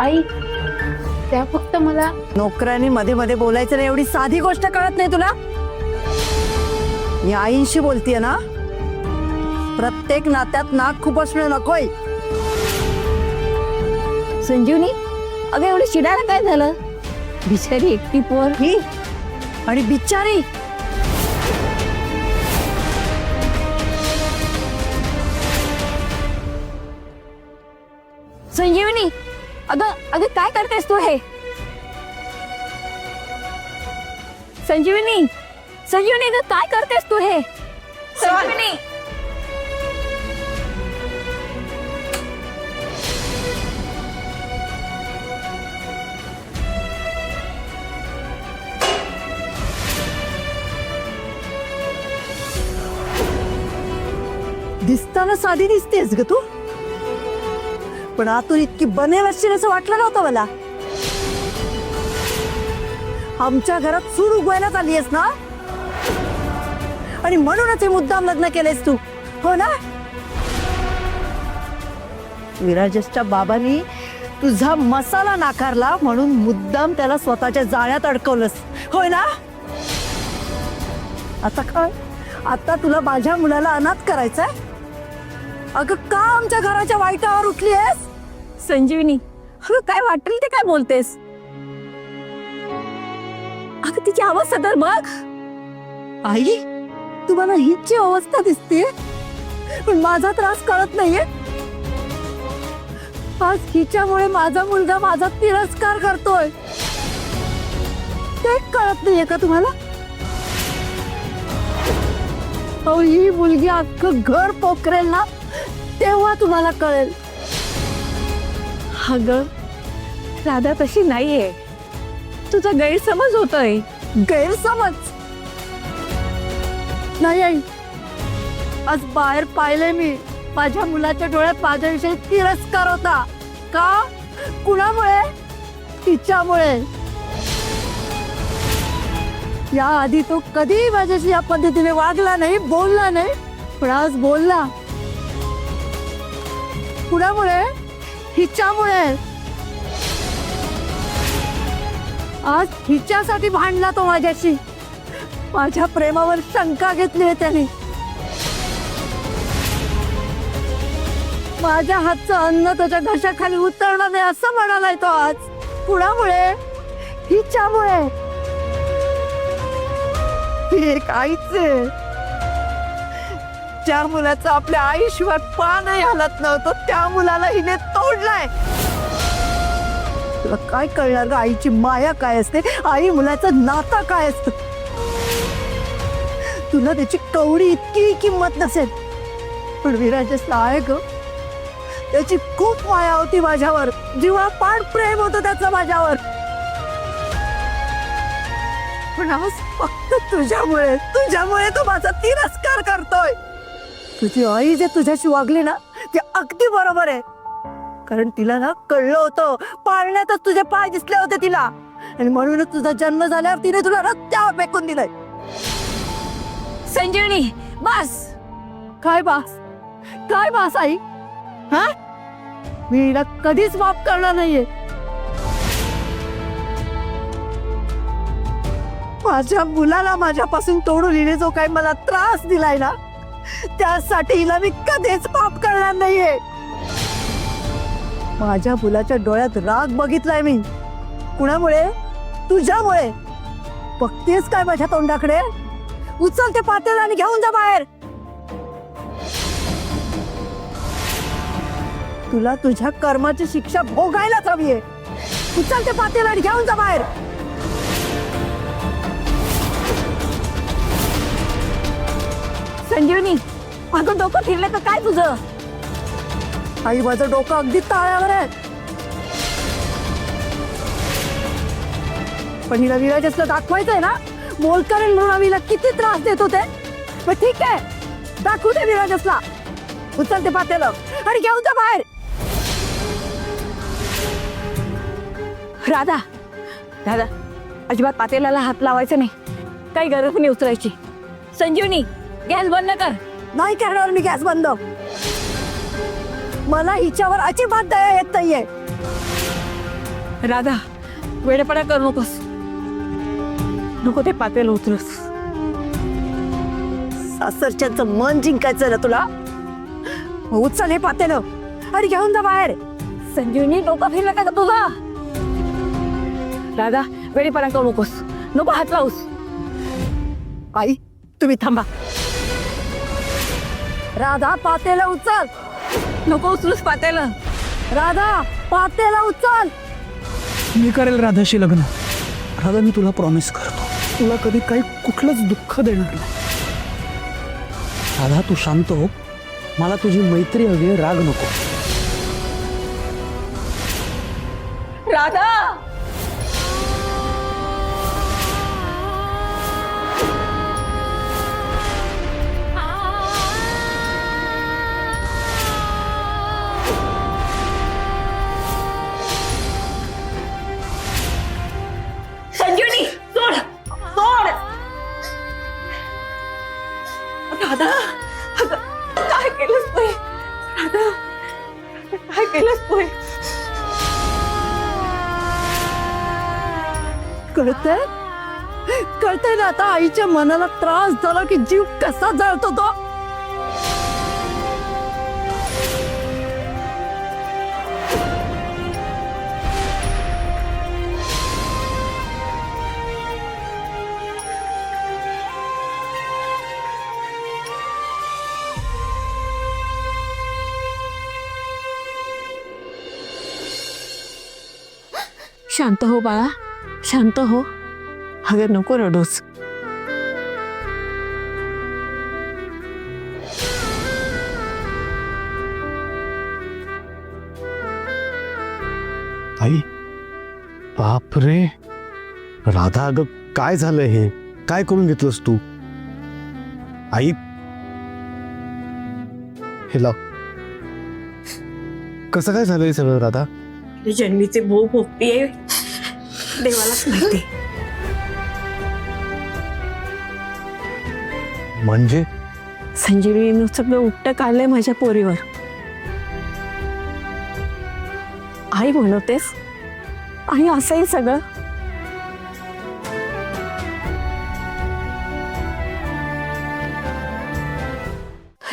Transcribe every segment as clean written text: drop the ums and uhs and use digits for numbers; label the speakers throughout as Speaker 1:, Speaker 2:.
Speaker 1: आई त्या फक्त मला
Speaker 2: नोकरांनी मध्ये मध्ये बोलायचं नाही एवढी साधी गोष्ट कळत नाही तुला? मी आईंशी बोलतीये ना. प्रत्येक नात्यात नाक खुपसणं नकोय.
Speaker 1: संजीवनी अगं एवढी चिडायला काय झालं? बिचारी एकटी पोर.
Speaker 2: ही आणि बिचारी
Speaker 1: संजीवनी अगं अगं काय करतेस तू हे? संजीवनी संजीवनी अगं काय करतेस तू हे? संजीवनी
Speaker 2: दिसताना साधी दिसतेस ग तू, पण आतून इतकी बनेल असशील असं वाटलं नव्हतं मला. आमच्या घरात सूड उगवायला आलीयस ना, आणि म्हणूनच हे मुद्दाम लग्न केलेस तू, हो ना? विराजसच्या बाबांनी तुझा मसाला नाकारला म्हणून मुद्दाम त्याला स्वतःच्या जाळ्यात अडकवलंस, होय ना? आता काय? आता तुला माझ्या मुलाला अनाथ करायचंय? अगं का आमच्या घराच्या वाईटावर उठली आहेस?
Speaker 1: संजीवनी अगं काय वाटेल ते काय बोलतेस? अगं तिची अवस्था तर बघ.
Speaker 2: आई, तुम्हाला हिची अवस्था दिसते, पण माझा त्रास कळत नाहीये. आज हिच्यामुळे माझा मुलगा माझा तिरस्कार करतोय, ते कळत नाहीये का तुम्हाला? अहो, ही मुलगी अख्खं घर पोखरेल ना, तेव्हा तुम्हाला कळेल.
Speaker 1: अगं राधा तशी नाहीये, तुझा गैरसमज होतोय.
Speaker 2: गैरसमज नाही आई. आज बाहेर पाहिले मी, माझ्या मुलाच्या डोळ्यात माझ्याविषयी तिरस्कार होता. का? कुणामुळे? तिच्यामुळे. या आधी तो कधी माझ्याशी या पद्धतीने वागला नाही, बोलला नाही, पण आज बोलला. कुणामुळे? हिच्यामुळे. आज हिच्यासाठी भांडला तो माझ्याशी. माझ्या प्रेमावर शंका घेतली आहे त्याने. माझ्या हातचं अन्न त्याच्या घशाखाली उतरणार नाही असं म्हणालाय तो आज. कुणामुळे? हिच्यामुळे. ही एक आईच आहे. ज्या मुलाचं आपल्या आयुष्यात पानही हलत नव्हतं, त्या मुलाला हिने तोडलाय. तुला काय कळणार ग आईची माया काय असते, आई मुलाचं नातं काय असतं? तुला त्याची कवडी इतकी किंमत नसेल, पण विराजसला आहे ग. त्याची खूप माया होती माझ्यावर, जीवापाड प्रेम होतं त्याचं माझ्यावर. पण आज फक्त तुझ्यामुळे तुझ्यामुळे तो माझा तिरस्कार करतोय. तुझी आई जे तुझ्याशी वागली ना, ते अगदी बरोबर आहे. कारण तिला ना कळलं होतं, पाळण्यातच तुझे पाय दिसले होते तिला, आणि म्हणूनच तुझा जन्म झाल्यावर तिने तुला रस्त्यावर फेकून दिलंय.
Speaker 1: संजीवनी बस.
Speaker 2: काय बास? काय बास आई? हा? मी हिला कधीच माफ करणार नाहीये. माझ्या मुलाला माझ्यापासून तोडून हिने जो काही मला त्रास दिलाय ना, त्यासाठी हिला मी कधीच माफ करणार नाहीये. माझ्या मुलाच्या डोळ्यात राग बघितलाय मी. कुणामुळे? तुझ्यामुळे. बघतेस काय माझ्या तोंडाकडे? उचल ते पातेलं आणि घेऊन जा बाहेर. तुला तुझ्या कर्माची शिक्षा भोगायलाच हवीये. उचल ते पातेलं आणि घेऊन जा बाहेर.
Speaker 1: संजीवनी अगं डोकं फिरलं का काय तुझं?
Speaker 2: आई, माझं डोकं अगदी ताळ्यावर आहे. पण हिला विराजसला दाखवायचंय ना, मोलकरीण म्हणून हिला किती त्रास देत होते. मग ठीक आहे, दाखवू दे विराजसला. उचल ते पातेलं आणि घेऊन जा बाहेर.
Speaker 1: राधा राधा अजिबात पातेल्याला हात लावायचा नाही, काही गरज नाही उचलायची. संजीवनी गॅस बंद कर.
Speaker 2: नाही करणार मी गॅस बंद. मला हिच्यावर अजिबात दया येत नाहीये.
Speaker 1: राधा वेडेपणा करू नकोस. नको ते पातेलं उचलस.
Speaker 2: सासरच्यांचं मन जिंकायचं ना तुला. मग उचल हे पातेलं आणि घेऊन जा बाहेर.
Speaker 1: संजीवनी डोका फिरला का तुझा? राधा वेडेपणा करू नकोस. नको हात लावूस.
Speaker 2: आई तुम्ही थांबा. राधा पातेलं उचल.
Speaker 1: नको उचलूस पातेलं.
Speaker 2: राधा पातेलं उचल.
Speaker 3: मी करेल राधाशी लग्न. राधा मी तुला प्रॉमिस करतो तुला कधी काही कुठलंच दुःख देणार नाही. राधा तू शांत हो. मला तुझी मैत्री हवी, राग नको.
Speaker 1: राधा संजीवनी सोड सोड. राधा अगं, काय केलंस तू? राधा काय केलंस तू?
Speaker 2: कळतंय कळतंय ना आता आईच्या मनाला त्रास झाला की जीव कसा जळतो तो.
Speaker 1: शांत हो बाळा, शांत हो.
Speaker 2: अगं नको रडूस.
Speaker 4: आई बाप रे. राधा अगं काय झालं हे? काय करून घेतलंस तू? आई हे लाव. कसं काय झालं हे सगळं राधा?
Speaker 1: जन्मीचे भोग भोगतीये देवालाच माहिती.
Speaker 4: म्हणजे
Speaker 1: संजीवनीनं सगळं उपट काढलंय माझ्या पोरीवर. आई म्हणतेस आणि असंही सगळं.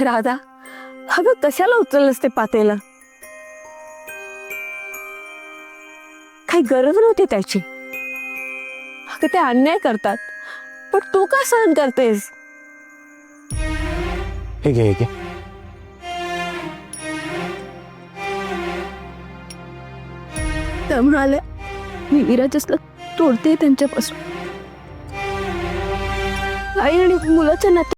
Speaker 1: राधा अगं कशाला उचललंस ते पातेलं? काही गरज नव्हती त्याची. अगं ते अन्याय करतात पण तू का सहन करतेस?
Speaker 4: हे घे हे घे.
Speaker 1: त्या म्हणाल्या मी विराजसला तोडते त्यांच्यापासून. आई आणि मुलाच्या नात्यात